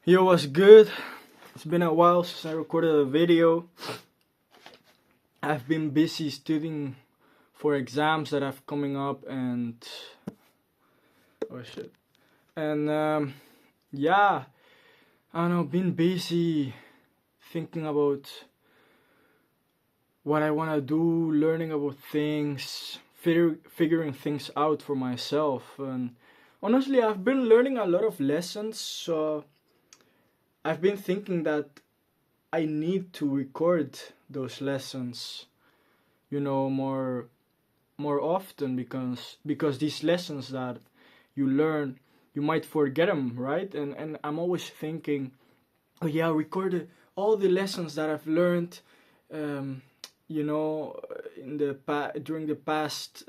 Yo, what's good? It's been a while since I recorded a video. I've been busy studying for exams that have coming up and oh shit. And yeah, I don't know, been busy thinking about what I want to do, learning about things, figuring things out for myself. And honestly, I've been learning a lot of lessons, so I've been thinking that I need to record those lessons, more often because these lessons that you learn, you might forget them, right? And I'm always thinking, oh yeah, record all the lessons that I've learned, during the past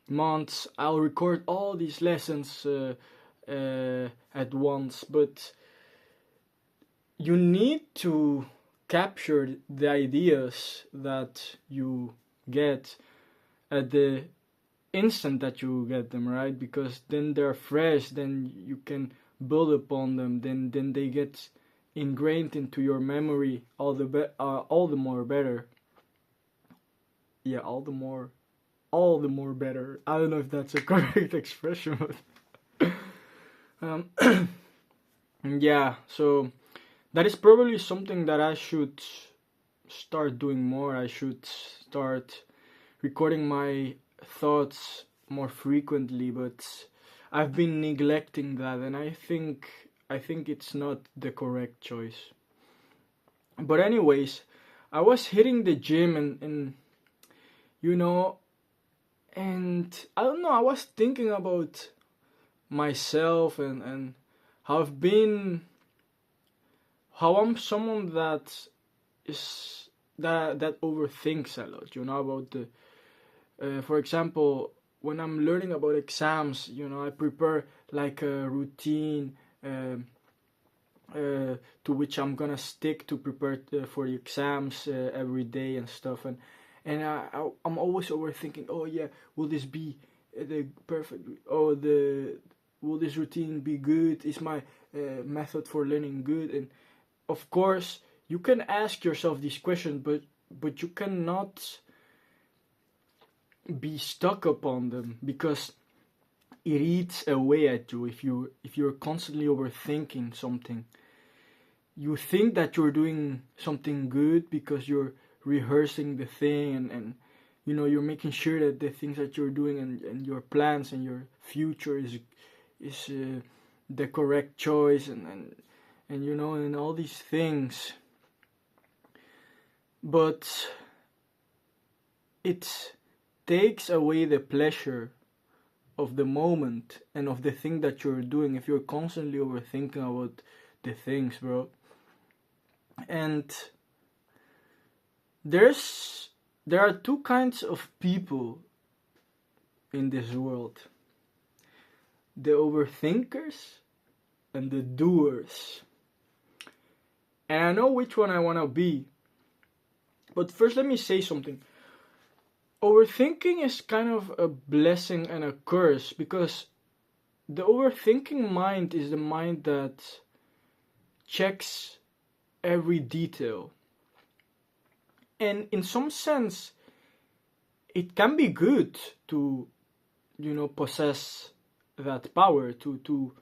months. I'll record all these lessons at once, but you need to capture the ideas that you get at the instant that you get them, right? Because then they're fresh, then you can build upon them, then they get ingrained into your memory all the more better. Yeah, all the more better. I don't know if that's a correct expression, but yeah, so that is probably something that I should start doing more. I should start recording my thoughts more frequently, but I've been neglecting that, and I think it's not the correct choice. But anyways, I was hitting the gym and and I don't know, I was thinking about myself and how I've been how I'm someone that overthinks a lot, about the for example, when I'm learning about exams, I prepare like a routine to which I'm gonna stick to prepare for the exams every day and stuff, and I'm always overthinking. Oh yeah, will this be the perfect? Will this routine be good? Is my method for learning good? And of course, you can ask yourself these questions, but you cannot be stuck upon them because it eats away at you if you're constantly overthinking something. You think that you're doing something good because you're rehearsing the thing and you're making sure that the things that you're doing and your plans and your future is the correct choice and and all these things, but it takes away the pleasure of the moment and of the thing that you're doing if you're constantly overthinking about the things, bro. And there are two kinds of people in this world: the overthinkers and the doers. And I know which one I want to be. But first, let me say something. Overthinking is kind of a blessing and a curse because the overthinking mind is the mind that checks every detail. And in some sense, it can be good to, possess that power, to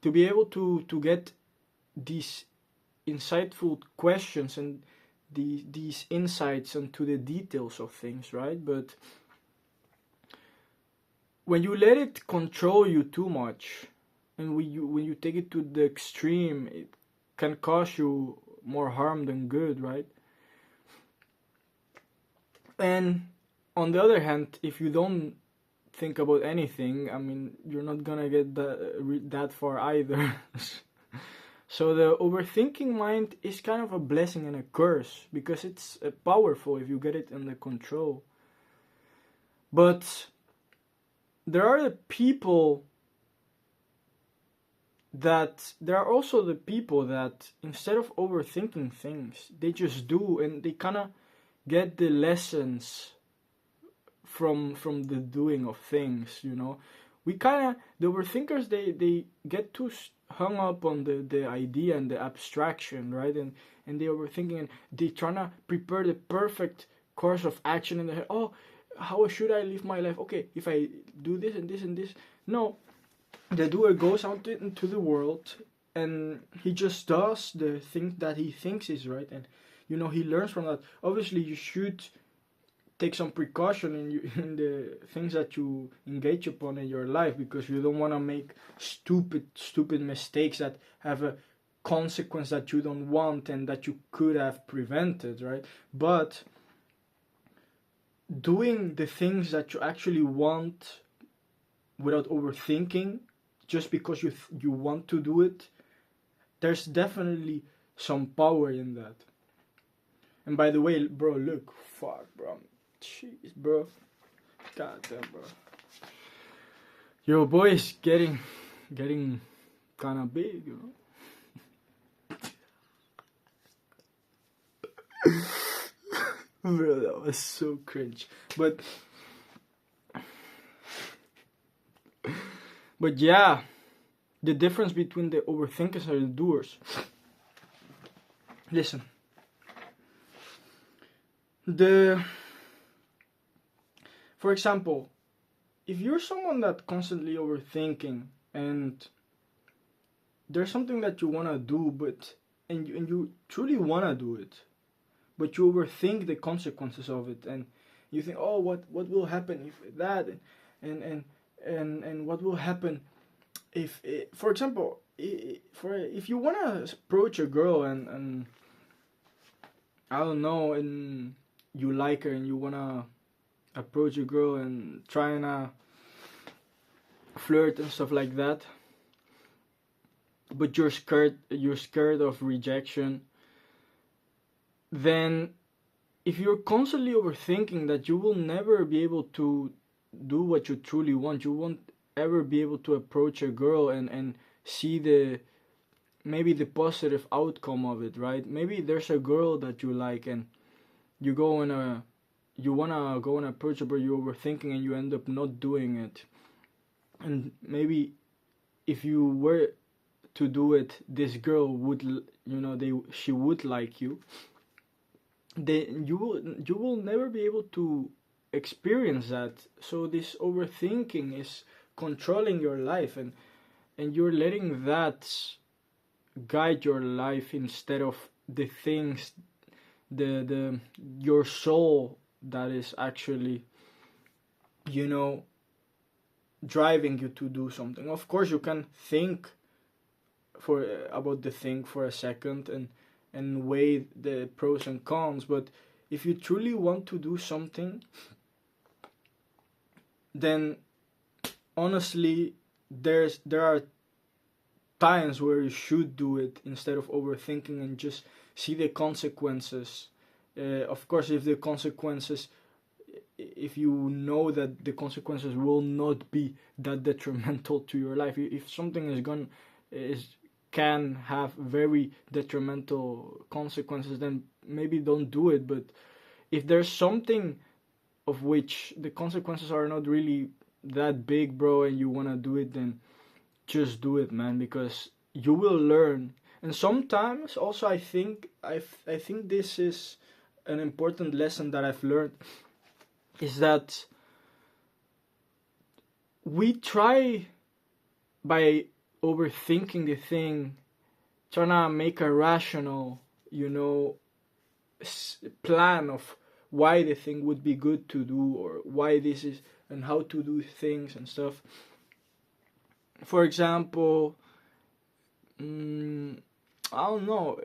be able to get these insightful questions and these insights into the details of things, right? But when you let it control you too much, and when you take it to the extreme, it can cause you more harm than good, right? And on the other hand, if you don't think about anything, I mean, you're not gonna get that far either. So the overthinking mind is kind of a blessing and a curse because it's powerful if you get it under control. But there are also the people that instead of overthinking things, they just do, and they kind of get the lessons from the doing of things, the overthinkers, they get too hung up on the idea and the abstraction, right? And they overthinking, and they trying to prepare the perfect course of action in their head. Oh, how should I live my life? Okay, if I do this and this and this. No, the doer goes out into the world, and he just does the thing that he thinks is right, and he learns from that. Obviously, you should take some precaution in the things that you engage upon in your life, because you don't want to make stupid mistakes that have a consequence that you don't want and that you could have prevented, right? But doing the things that you actually want without overthinking, just because you want to do it, there's definitely some power in that. And by the way, bro, look, fuck, bro, jeez, bro, goddamn, bro, your boy is getting kind of big, Bro, that was so cringe. But yeah, the difference between the overthinkers and the doers. Listen, for example, if you're someone that constantly overthinking, and there's something that you wanna do, and you truly wanna do it, but you overthink the consequences of it, and you think, oh, what will happen if that, and what will happen if, for example, if you wanna approach a girl, and I don't know, and you like her, and you wanna approach a girl and try and flirt and stuff like that, but you're scared of rejection, then if you're constantly overthinking that, you will never be able to do what you truly want. You won't ever be able to approach a girl and see maybe the positive outcome of it, right? Maybe there's a girl that you like, and you wanna go and approach her, but you're overthinking and you end up not doing it. And maybe if you were to do it, this girl would, she would like you. Then you will never be able to experience that. So this overthinking is controlling your life, and you're letting that guide your life instead of the things, your soul that is actually driving you to do something. Of course, you can think about the thing for a second and weigh the pros and cons, but if you truly want to do something, then honestly there are times where you should do it instead of overthinking and just see the consequences. Of course, if you know that the consequences will not be that detrimental to your life, if something can have very detrimental consequences, then maybe don't do it. But if there's something of which the consequences are not really that big, bro, and you want to do it, then just do it, man, because you will learn. And sometimes also I think this is an important lesson that I've learned, is that we try, by overthinking the thing, trying to make a rational, plan of why the thing would be good to do, or why this is, and how to do things and stuff. For example, I don't know.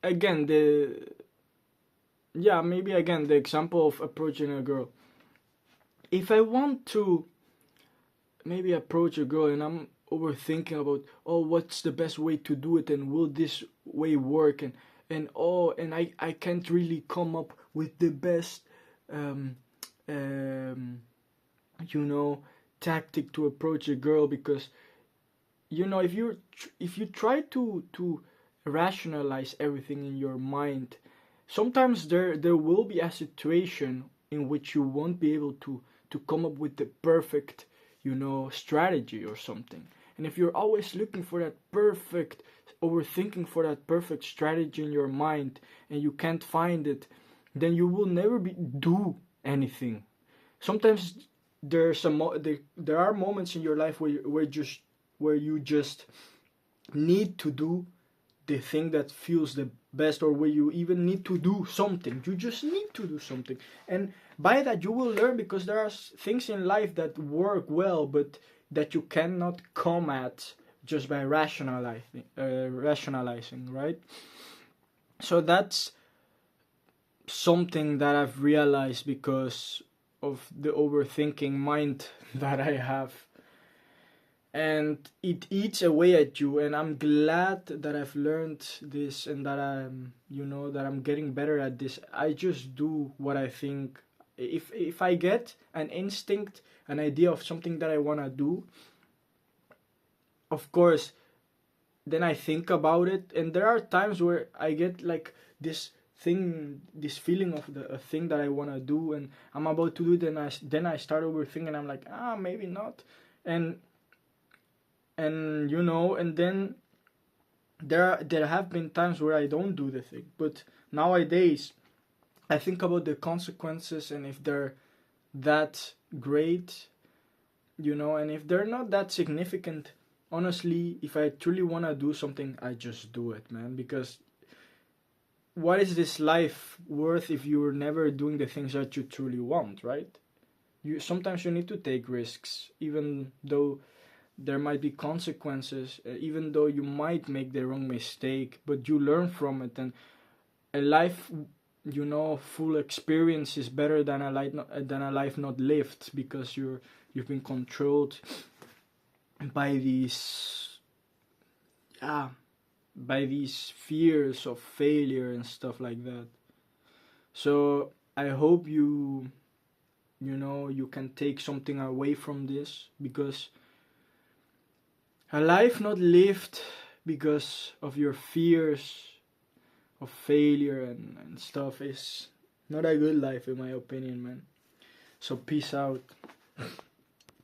Again, the example of approaching a girl. If I want to maybe approach a girl, and I'm overthinking about, oh, what's the best way to do it, and will this way work, and I can't really come up with the best tactic to approach a girl, because if you try to rationalize everything in your mind, sometimes there will be a situation in which you won't be able to come up with the perfect strategy or something. And if you're always looking for that perfect, overthinking for that perfect strategy in your mind, and you can't find it, then you will never do anything. Sometimes there are moments in your life where you just need to do the thing that feels the best, or where you even need to do something. You just need to do something, and by that you will learn, because there are things in life that work well, but that you cannot come at just by rationalizing, right? So that's something that I've realized because of the overthinking mind that I have. And it eats away at you, and I'm glad that I've learned this, and that I'm getting better at this. I just do what I think. If I get an instinct, an idea of something that I want to do, of course, then I think about it. And there are times where I get like this feeling of a thing that I want to do, and I'm about to do it, and then I start overthinking. I'm like, maybe not. And then there have been times where I don't do the thing. But nowadays I think about the consequences, and if they're that great, and if they're not that significant, honestly, if I truly want to do something, I just do it, man. Because what is this life worth if you're never doing the things that you truly want, right? Sometimes you need to take risks, even though there might be consequences, even though you might make the wrong mistake, but you learn from it. And a life, full experience is better than a life not lived, because you've been controlled by these fears of failure and stuff like that. So I hope you can take something away from this, because a life not lived because of your fears of failure and stuff is not a good life, in my opinion, man. So peace out.